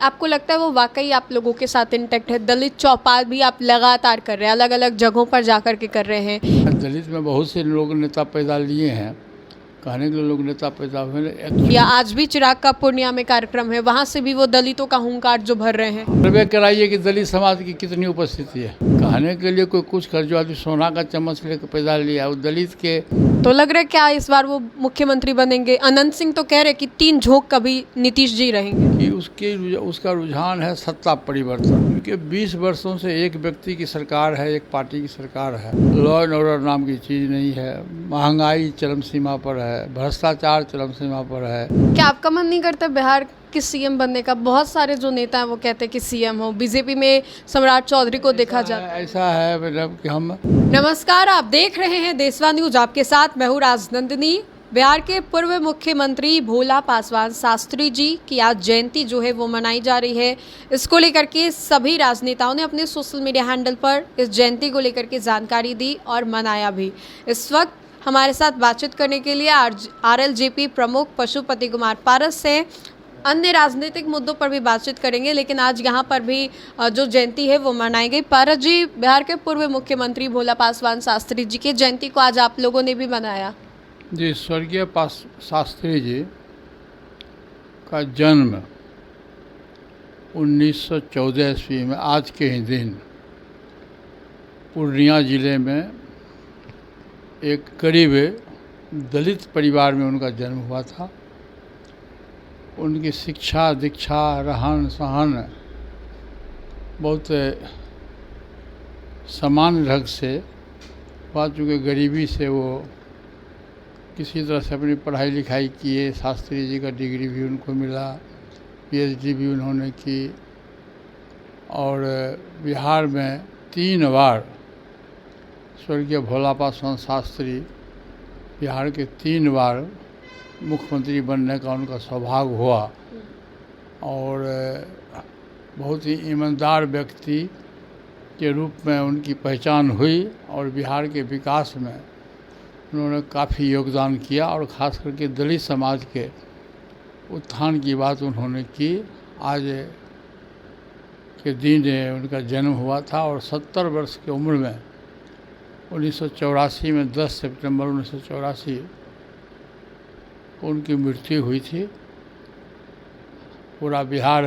आपको लगता है वो वाकई आप लोगों के साथ इंटैक्ट है? दलित चौपाल भी आप लगातार कर रहे हैं, अलग अलग जगहों पर जाकर के कर रहे हैं। दलित में बहुत से लोग नेता पैदा लिए हैं, कहने के लिए लोग नेता पैदा हुए। या आज भी चिराग का पूर्णिया में कार्यक्रम है, वहाँ से भी वो दलितों का हुंकार जो भर रहे हैं। सर्वे कराइए कि दलित समाज की कितनी उपस्थिति है। कहने के लिए कोई कुछ कर, जो आदमी सोना का चम्मच लेकर पैदा लिया, वो दलित के। तो लग रहा है क्या इस बार वो मुख्यमंत्री बनेंगे? अनंत सिंह तो कह रहे कि 3 झोंक कभी नीतीश जी रहेंगे। कि उसका रुझान है सत्ता परिवर्तन। उनके 20 वर्षों से एक व्यक्ति की सरकार है, एक पार्टी की सरकार है। लॉ एंड ऑर्डर नाम की चीज़ नहीं है। महंगाई चरम सीमा पर है, भ्रष्टाचार चरम सीमा पर है। क्या आपका मन नहीं करता बिहार के सीएम बनने का? बहुत सारे जो नेता हैं वो कहते हैं कि सीएम हो। बीजेपी में सम्राट चौधरी को देखा जाता है। ऐसा है मतलब कि हम। नमस्कार, आप देख रहे हैं देशवा न्यूज। आपके साथ मैं हूँ राजनंदिनी। बिहार के पूर्व मुख्यमंत्री भोला पासवान शास्त्री जी की आज जयंती जो है वो मनाई जा रही है। इसको लेकर के सभी राजनेताओं ने अपने सोशल मीडिया हैंडल पर इस जयंती को लेकर के जानकारी दी और मनाया भी। इस वक्त हमारे साथ बातचीत करने के लिए आरएलजेपी प्रमुख पशुपति कुमार पारस हैं। अन्य राजनीतिक मुद्दों पर भी बातचीत करेंगे, लेकिन आज यहाँ पर भी जो जयंती है वो मनाई गई। पारस जी, बिहार के पूर्व मुख्यमंत्री भोला पासवान शास्त्री जी की जयंती को आज आप लोगों ने भी मनाया। जी, स्वर्गीय शास्त्री जी का जन्म 1914 ईस्वी में आज के ही दिन पूर्णिया जिले में एक गरीब दलित परिवार में उनका जन्म हुआ था। उनकी शिक्षा दीक्षा रहन सहन बहुत सामान्य ढंग से हुआ, चूँकि गरीबी से वो किसी तरह से अपनी पढ़ाई लिखाई किए। शास्त्री जी का डिग्री भी उनको मिला, पीएचडी भी उन्होंने की, और बिहार में 3 बार स्वर्गीय भोला पासवान शास्त्री बिहार के 3 बार मुख्यमंत्री बनने का उनका सौभाग्य हुआ। और बहुत ही ईमानदार व्यक्ति के रूप में उनकी पहचान हुई और बिहार के विकास में उन्होंने काफ़ी योगदान किया। और ख़ास करके दलित समाज के उत्थान की बात उन्होंने की। आज के दिन उनका जन्म हुआ था और 70 वर्ष की उम्र में 1984 में 10 सितंबर 1984 को उनकी मृत्यु हुई थी। पूरा बिहार,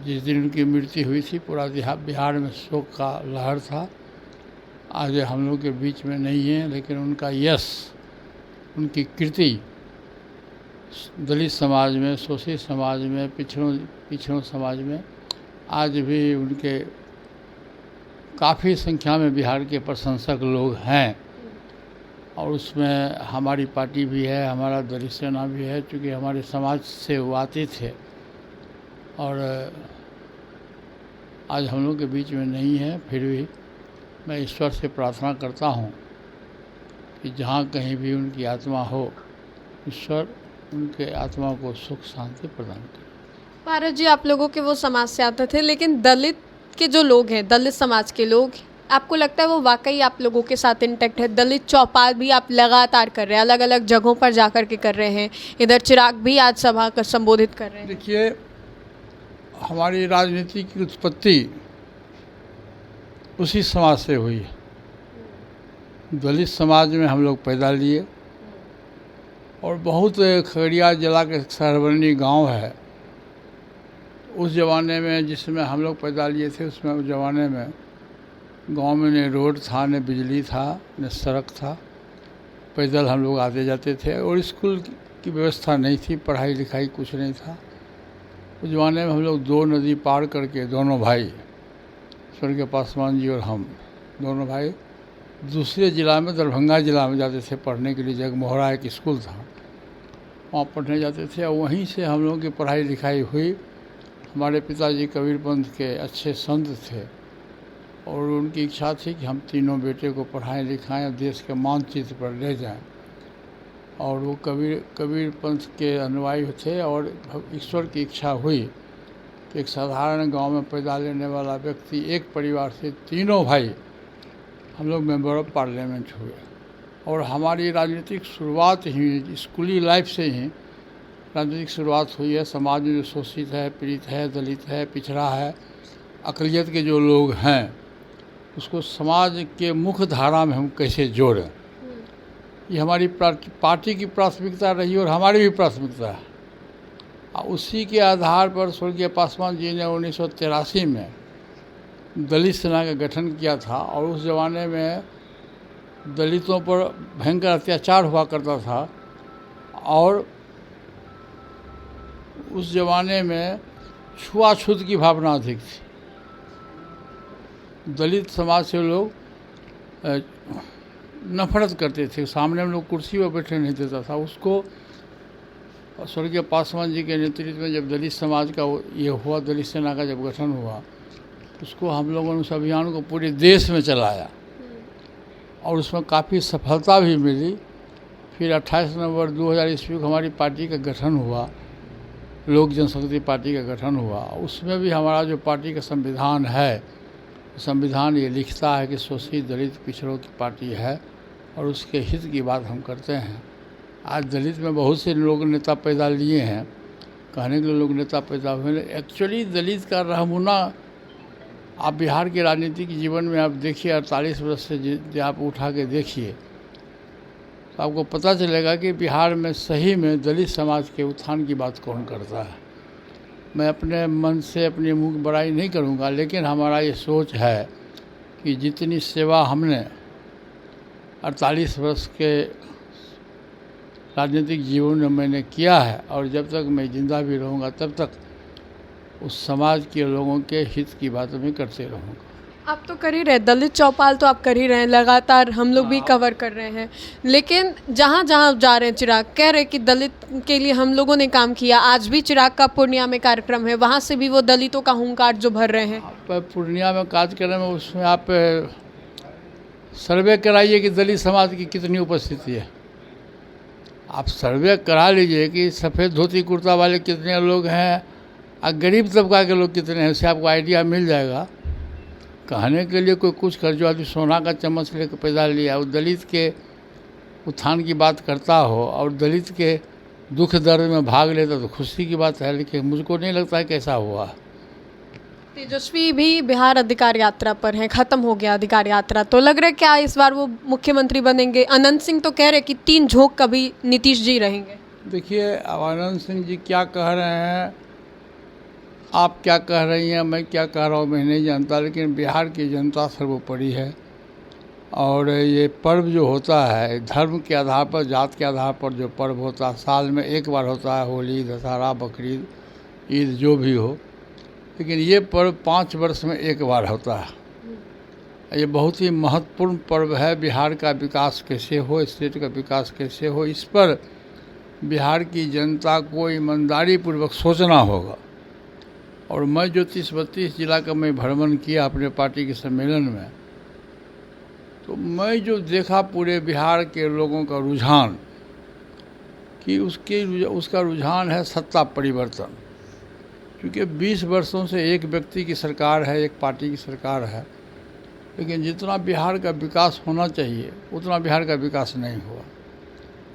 जिस दिन उनकी मृत्यु हुई थी, पूरा बिहार में शोक का लहर था। आज हम लोग के बीच में नहीं है, लेकिन उनका यश, उनकी कृति दलित समाज में, शोषित समाज में, पिछड़ों समाज में आज भी उनके काफ़ी संख्या में बिहार के प्रशंसक लोग हैं। और उसमें हमारी पार्टी भी है, हमारा दलित सेना भी है, क्योंकि हमारे समाज से वो आते थे। और आज हम लोग के बीच में नहीं है, फिर भी मैं ईश्वर से प्रार्थना करता हूँ कि जहाँ कहीं भी उनकी आत्मा हो, ईश्वर उनके आत्मा को सुख शांति प्रदान करे। पारस जी, आप लोगों के वो समाज से आते थे, लेकिन दलित के जो लोग हैं, दलित समाज के लोग, आपको लगता है वो वाकई आप लोगों के साथ इंटैक्ट है? दलित चौपाल भी आप लगातार कर रहे हैं, अलग अलग जगहों पर जाकर के कर रहे हैं। इधर चिराग भी आज सभा कर संबोधित कर रहे हैं। देखिए, हमारी राजनीति की उत्पत्ति उसी समाज से हुई है। दलित समाज में हम लोग पैदा लिए और बहुत खगड़िया जिला के सरवनी गांव है, उस ज़माने में जिसमें हम लोग पैदा लिए थे, उसमें उस ज़माने में गांव में न रोड था, न बिजली था, न सड़क था। पैदल हम लोग आते जाते थे और स्कूल की व्यवस्था नहीं थी, पढ़ाई लिखाई कुछ नहीं था। उस ज़माने में हम लोग 2 नदी पार करके, दोनों भाई, स्वर्गीय पासवान जी और हम दोनों भाई, दूसरे ज़िला में, दरभंगा ज़िला में जाते थे पढ़ने के लिए। जगमोहरा एक स्कूल था, वहाँ पढ़ने जाते थे और वहीं से हम लोगों की पढ़ाई लिखाई हुई। हमारे पिताजी कबीर पंथ के अच्छे संत थे और उनकी इच्छा थी कि हम तीनों बेटे को पढ़ाएं लिखाएं और देश के मानचित्र पर ले जाएं। और वो कबीर पंथ के अनुयायी थे और ईश्वर की इच्छा हुई कि एक साधारण गांव में पैदा लेने वाला व्यक्ति, एक परिवार से तीनों भाई हम लोग मेंबर ऑफ पार्लियामेंट हुए। और हमारी राजनीतिक शुरुआत ही स्कूली लाइफ से ही राजनीतिक शुरुआत हुई है। समाज में जो शोषित है, पीड़ित है, दलित है, पिछड़ा है, अक़लियत के जो लोग हैं, उसको समाज के मुख्य धारा में हम कैसे जोड़ें, ये हमारी पार्टी की प्राथमिकता रही और हमारी भी प्राथमिकता है। उसी के आधार पर स्वर्गीय पासवान जी ने 1983 में दलित सेना का गठन किया था और उस ज़माने में दलितों पर भयंकर अत्याचार हुआ करता था और उस ज़माने में छुआछूत की भावना अधिक थी। दलित समाज से लोग नफरत करते थे, सामने में लोग कुर्सी पर बैठने नहीं देता था उसको। स्वर्गीय पासवान जी के नेतृत्व में जब दलित समाज का ये हुआ, दलित सेना का जब गठन हुआ, उसको हम लोगों ने उस अभियान को पूरे देश में चलाया और उसमें काफ़ी सफलता भी मिली। फिर 28 नवंबर 2000 ईस्वी को हमारी पार्टी का गठन हुआ, लोक जनशक्ति पार्टी का गठन हुआ। उसमें भी हमारा जो पार्टी का संविधान है, संविधान ये लिखता है कि शोषित दलित पिछड़ों की पार्टी है और उसके हित की बात हम करते हैं। आज दलित में बहुत से लोग नेता पैदा लिए हैं, कहने के लिए लोग नेता पैदा हुए, एक्चुअली दलित का रहमुना आप बिहार के राजनीतिक जीवन में आप देखिए, 48 वर्ष से आप उठा के देखिए तो आपको पता चलेगा कि बिहार में सही में दलित समाज के उत्थान की बात कौन करता है। मैं अपने मन से अपनी मुँह की बड़ाई नहीं करूँगा, लेकिन हमारा ये सोच है कि जितनी सेवा हमने 48 वर्ष के राजनीतिक जीवन में मैंने किया है और जब तक मैं जिंदा भी रहूँगा तब तक उस समाज के लोगों के हित की बात मैं करते रहूँगा। आप तो कर ही रहे, दलित चौपाल तो आप कर ही रहे हैं, लगातार हम लोग भी कवर कर रहे हैं, लेकिन जहाँ जहाँ जा रहे हैं चिराग कह रहे कि दलित के लिए हम लोगों ने काम किया। आज भी चिराग का पूर्णिया में कार्यक्रम है, वहाँ से भी वो दलितों का हुंकार जो भर रहे हैं। आप पूर्णिया में कार्य करने में उसमें आप सर्वे कराइए कि दलित समाज की कितनी उपस्थिति है। आप सर्वे करा लीजिए कि सफ़ेद धोती कुर्ता वाले कितने लोग हैं और गरीब तबका के लोग कितने हैं, उससे आपको आइडिया मिल जाएगा। कहने के लिए कोई कुछ कर, जो आदमी सोना का चम्मच लेकर पैदा लिया और दलित के उत्थान की बात करता हो और दलित के दुख दर्द में भाग लेता तो खुशी की बात है, लेकिन मुझको नहीं लगता है कैसा हुआ। तेजस्वी भी बिहार अधिकार यात्रा पर हैं, खत्म हो गया अधिकार यात्रा, तो लग रहा है क्या इस बार वो मुख्यमंत्री बनेंगे? अनंत सिंह तो कह रहे कि 3 झोंक कभी नीतीश जी रहेंगे। देखिए अब अनंत सिंह जी क्या कह रहे हैं, आप क्या कह रही हैं, मैं क्या कह रहा हूँ मैं नहीं जानता, लेकिन बिहार की जनता सर्वोपरि है। और ये पर्व जो होता है धर्म के आधार पर, जात के आधार पर जो पर्व होता है, साल में एक बार होता है, होली, दशहरा, बकरीद, ईद जो भी हो, लेकिन ये पर्व 5 वर्ष में एक बार होता है। ये बहुत ही महत्वपूर्ण पर्व है। बिहार का विकास कैसे हो, स्टेट का विकास कैसे हो, इस पर बिहार की जनता को ईमानदारी पूर्वक सोचना होगा। और मैं जो 30-32 जिला का मैं भ्रमण किया अपने पार्टी के सम्मेलन में, तो मैं जो देखा पूरे बिहार के लोगों का रुझान कि उसका रुझान है सत्ता परिवर्तन। क्योंकि 20 वर्षों से एक व्यक्ति की सरकार है, एक पार्टी की सरकार है, लेकिन जितना बिहार का विकास होना चाहिए उतना बिहार का विकास नहीं हुआ।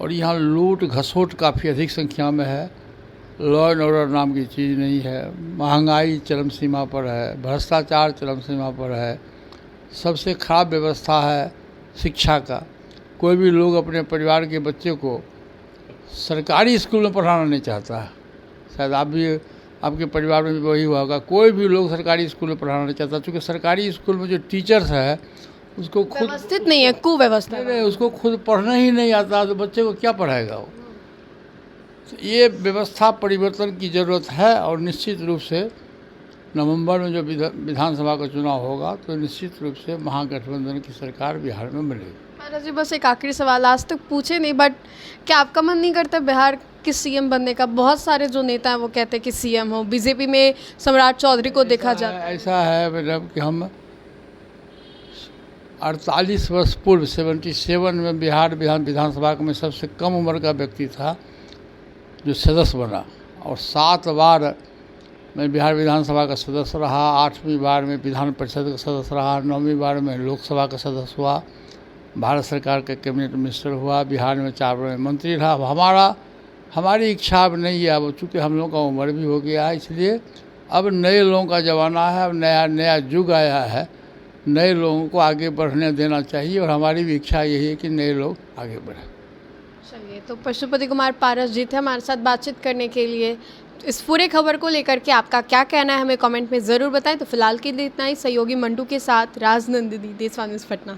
और यहाँ लूट घसोट काफ़ी अधिक संख्या में है, लॉ एंड ऑर्डर नाम की चीज़ नहीं है, महंगाई चरम सीमा पर है, भ्रष्टाचार चरम सीमा पर है, सबसे खराब व्यवस्था है शिक्षा का। कोई भी लोग अपने परिवार के बच्चे को सरकारी स्कूल में पढ़ाना नहीं चाहता है। शायद आप भी, आपके परिवार में भी वही हुआ होगा, कोई भी लोग सरकारी स्कूल में पढ़ाना नहीं चाहता, क्योंकि सरकारी स्कूल में जो टीचर्स है उसको खुद व्यवस्थित नहीं है, कुव्यवस्था है। उसको खुद पढ़ना ही नहीं आता, तो बच्चे को क्या पढ़ाएगा वो। तो ये व्यवस्था परिवर्तन की ज़रूरत है। और निश्चित रूप से नवंबर में जो विधानसभा का चुनाव होगा तो निश्चित रूप से महागठबंधन की सरकार बिहार में बनेगी। महाराज जी बस एक आखिरी सवाल, आज तक पूछे नहीं, बट क्या आपका मन नहीं करता बिहार के सीएम बनने का? बहुत सारे जो नेता हैं वो कहते हैं कि सीएम हो। बीजेपी में सम्राट चौधरी को देखा जाता है। ऐसा है मतलब कि हम 48 वर्ष पूर्व 77 में बिहार विधानसभा में सबसे कम उम्र का व्यक्ति था जो सदस्य बना, और 7 बार मैं बिहार विधानसभा का सदस्य रहा, 8वीं बार में विधान परिषद का सदस्य रहा, 9वीं बार में लोकसभा का सदस्य हुआ, भारत सरकार का कैबिनेट मिनिस्टर हुआ, बिहार में 4 बार में मंत्री रहा। हमारा हमारी इच्छा अब नहीं है। अब चूँकि हम लोग का उम्र भी हो गया है, इसलिए अब नए लोगों का ज़माना है, अब नया नया युग आया है, नए लोगों को आगे बढ़ने देना चाहिए और हमारी भी इच्छा यही है कि नए लोग आगे बढ़ें। चलिए, तो पशुपति कुमार पारस जी थे हमारे साथ बातचीत करने के लिए। इस पूरे खबर को लेकर के आपका क्या कहना है हमें कमेंट में ज़रूर बताएं। तो फिलहाल के लिए इतना ही। सहयोगी मंटू के साथ राजनंदिनी, देशवानी न्यूज़ पटना।